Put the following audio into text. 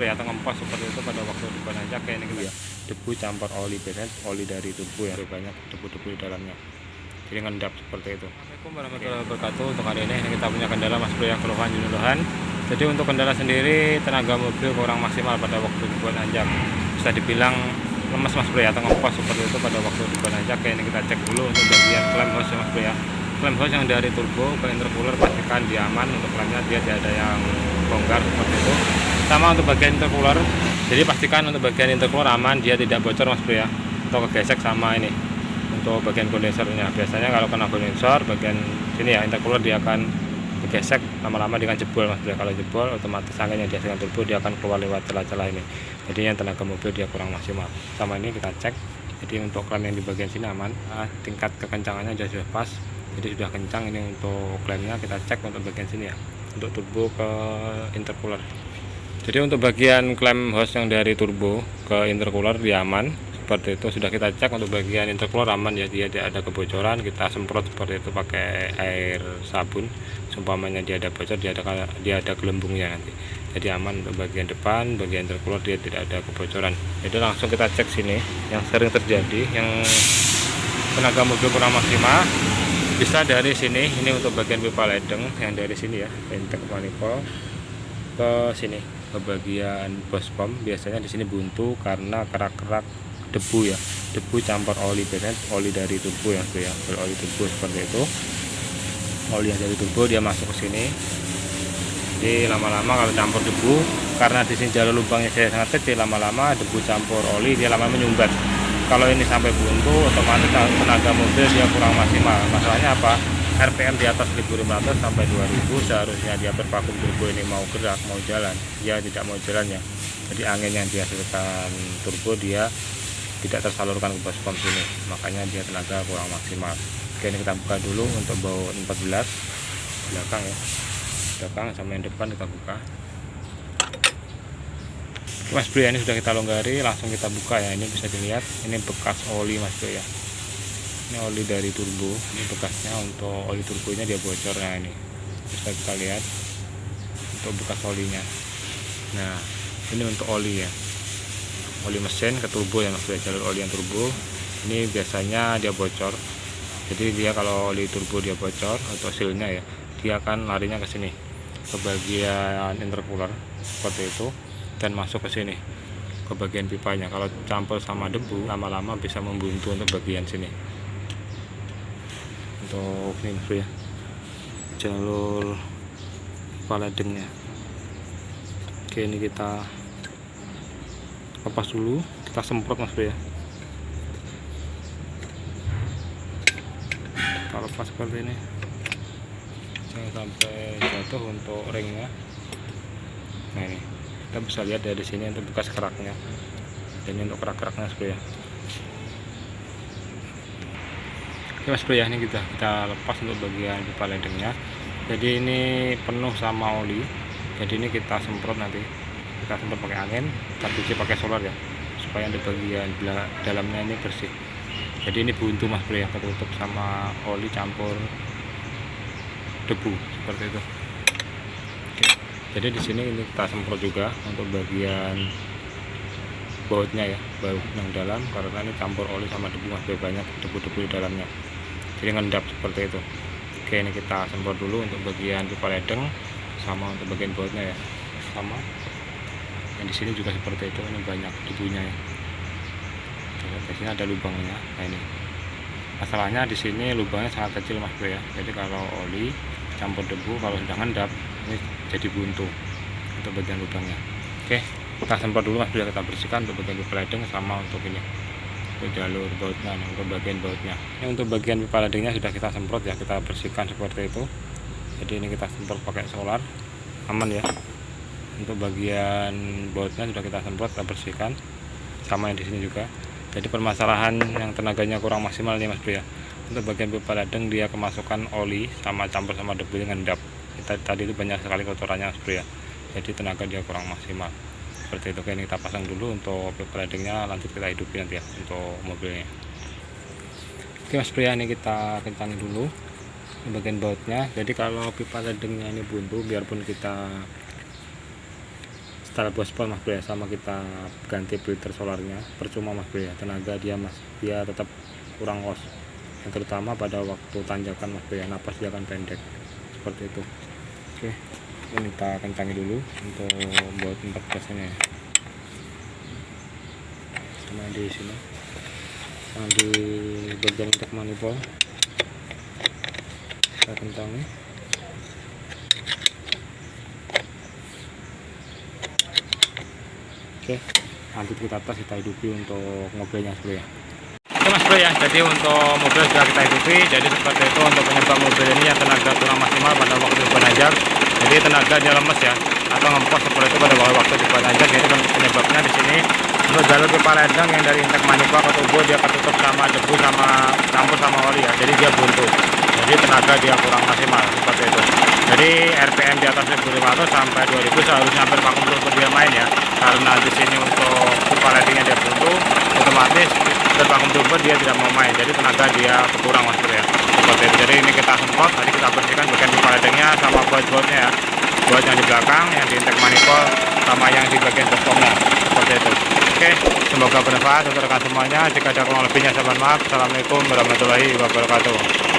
Bro ya, atau ngempos seperti itu pada waktu depan aja kayak ini kita debu campur oli, biasanya oli dari turbo ya, banyak debu-debu di dalamnya, jadi ngendap seperti itu. Assalamualaikum warahmatullahi wabarakatuh. Untuk hari ini kita punya kendala Mas Bro ya, keluhan. Jadi untuk kendala sendiri, tenaga mobil kurang maksimal pada waktu dibuat nanjak, bisa dibilang lemas Mas Bro ya, atau ngempos seperti itu pada waktu dibuat nanjak. Kayak ini kita cek dulu untuk bagian klem hose ya Mas Bro ya. Klem hose yang dari turbo ke intercooler pastikan dia aman, untuk klemnya dia tidak ada yang bongkar seperti itu. Sama untuk bagian intercooler, jadi pastikan untuk bagian intercooler aman, dia tidak bocor Mas Bro ya, atau kegesek. Sama ini untuk bagian kondensernya, biasanya kalau kena kondensor bagian sini ya intercooler, dia akan gesek, lama-lama dia akan jebol Mas Bro. Kalau jebol otomatis angin yang dihasilkan turbo dia akan keluar lewat celah-celah ini, jadi yang tenaga mobil dia kurang maksimal. Sama ini kita cek, jadi untuk klem yang di bagian sini aman, tingkat kekencangannya sudah pas, jadi sudah kencang. Ini untuk klemnya kita cek untuk bagian sini ya, untuk turbo ke intercooler. Jadi untuk bagian klem hose yang dari turbo ke intercooler dia aman seperti itu, sudah kita cek. Untuk bagian intercooler aman ya, dia tidak ada kebocoran. Kita semprot seperti itu pakai air sabun, seumpamanya dia ada bocor, dia ada gelembungnya nanti, jadi aman. Untuk bagian depan, bagian intercooler dia tidak ada kebocoran. Jadi langsung kita cek sini yang sering terjadi, yang tenaga mobil kurang maksimal, bisa dari sini. Ini untuk bagian pipa ledeng yang dari sini ya, intake manifold ke sini, ke bagian bos pom. Biasanya di sini buntu karena kerak-kerak debu ya, debu campur oli, biasanya oli dari turbo ya, oli turbo seperti itu. Oli yang dari turbo dia masuk ke sini, jadi lama-lama kalau campur debu, karena di sini jalur lubangnya sangat kecil, lama-lama debu campur oli dia lama menyumbat. Kalau ini sampai buntu, otomatis tenaga mobil dia kurang maksimal. Masalahnya apa? RPM di atas 1500 sampai 2000, seharusnya dia bervakum turbo ini mau gerak, mau jalan, dia tidak mau jalannya. Jadi angin yang dihasilkan turbo dia tidak tersalurkan ke bos pom sini, makanya dia tenaga kurang maksimal. Oke, ini kita buka dulu untuk baut 14 belakang ya, belakang sama yang depan kita buka. Mas Bro, ini sudah kita longgari, langsung kita buka ya. Ini bisa dilihat, ini bekas oli Mas Bro ya, ini oli dari turbo, ini bekasnya. Untuk oli turbonya dia bocor, nah ini bisa kita lihat untuk bekas olinya. Nah ini untuk oli ya, oli mesin ke turbo ya Mas Bro, jalur oli yang turbo ini biasanya dia bocor. Jadi dia kalau oli turbo dia bocor atau sealnya ya, dia akan larinya ke sini, ke bagian intercooler seperti itu, dan masuk ke sini ke bagian pipanya. Kalau campur sama debu, lama-lama bisa membuntu untuk bagian sini. Untuk ini Mas Bro ya, jalur pipa ledengnya. Oke, ini kita lepas dulu, kita semprot Mas Bro ya, kita lepas seperti ini, jangan sampai jatuh untuk ringnya. Nah ini kita bisa lihat dari sini untuk bekas keraknya, dan ini untuk kerak-keraknya Mas Bro ya. Oke Mas Bro ya, ini kita lepas untuk bagian pipa ledengnya. Jadi ini penuh sama oli, jadi ini kita semprot, nanti kita semprot pakai angin, kita cuci pakai solar ya, supaya di bagian dalamnya ini bersih. Jadi ini buntu Mas Bro ya, ketutup sama oli campur debu seperti itu. Oke, jadi di sini ini kita semprot juga untuk bagian bautnya ya, baut yang dalam, karena ini campur oli sama debu Mas Bro, banyak debu-debu di dalamnya, jadi ngendap seperti itu. Oke, ini kita semprot dulu untuk bagian pipa ledeng, sama untuk bagian bautnya ya, sama. Yang di sini juga seperti itu, ini banyak debunya ya. Di sini ada lubangnya. Nah ini masalahnya, di sini lubangnya sangat kecil Mas Bro ya, jadi kalau oli campur debu kalau sudah ngendap ini jadi buntu untuk bagian lubangnya. Oke, kita semprot dulu Mas Bro, kita bersihkan untuk bagian pipa ledeng sama untuk ini, untuk jalur bautnya, untuk bagian bautnya. Ini untuk bagian pipa ledengnya sudah kita semprot ya, kita bersihkan seperti itu. Jadi ini kita semprot pakai solar, aman ya. Untuk bagian bautnya sudah kita semprot, kita bersihkan, sama yang di sini juga. Jadi permasalahan yang tenaganya kurang maksimal nih Mas Bro ya, untuk bagian pipa ledeng dia kemasukan oli sama campur sama debu dengan ngendap. Tadi itu banyak sekali kotorannya Mas Bro ya, jadi tenaga dia kurang maksimal seperti itu. Oke, ini kita pasang dulu untuk pipa ledengnya, lanjut kita hidupi nanti ya untuk mobilnya. Oke Mas Bro ya, ini kita kencangin dulu di bagian bautnya. Jadi kalau pipa ledengnya ini buntu, biarpun kita setelah bospon mas bro ya, sama kita ganti filter solarnya percuma mas bro ya, tenaga dia tetap kurang kos, yang terutama pada waktu tanjakan mas bro ya, napas dia akan pendek seperti itu. Oke, ini kita kencangi dulu untuk buat tempat gasnya ya, sama di sini, sama di bagian untuk manifold kita kencangi. Oke, lanjut kita tes, kita hidupi untuk mobilnya mas bro ya. Oke mas bro ya, jadi untuk mobil sudah kita hidupi. Jadi seperti itu untuk penyebab mobil ini yang tenaga kurang maksimal pada waktu dipanjang, jadi tenaga dia lemes ya, atau ngempos seperti itu pada waktu dipanjang. Jadi penyebabnya di sini untuk jalur pipa ledeng yang dari intake manifold ke tubuh dia ketutup sama debu sama campur sama oli ya, jadi dia buntu, jadi tenaga dia kurang maksimal seperti itu. Jadi RPM di atas 1500 sampai 2000 seharusnya hampir vakum tubuh dia main ya, karena di sini untuk pipa ledengnya dia buntu, otomatis vakum tubuh dia tidak mau main, jadi tenaga dia berkurang mas bro ya, seperti itu. Jadi ini kita semprot, tadi kita bersihkan bagian pipa ledengnya sama baut-bautnya ya, baut yang di belakang, yang di intake manifold, sama yang di bagian bospomnya seperti itu. Oke, semoga bermanfaat untuk rekan semuanya. Jika ada kurang lebihnya saya mohon maaf. Assalamualaikum warahmatullahi wabarakatuh.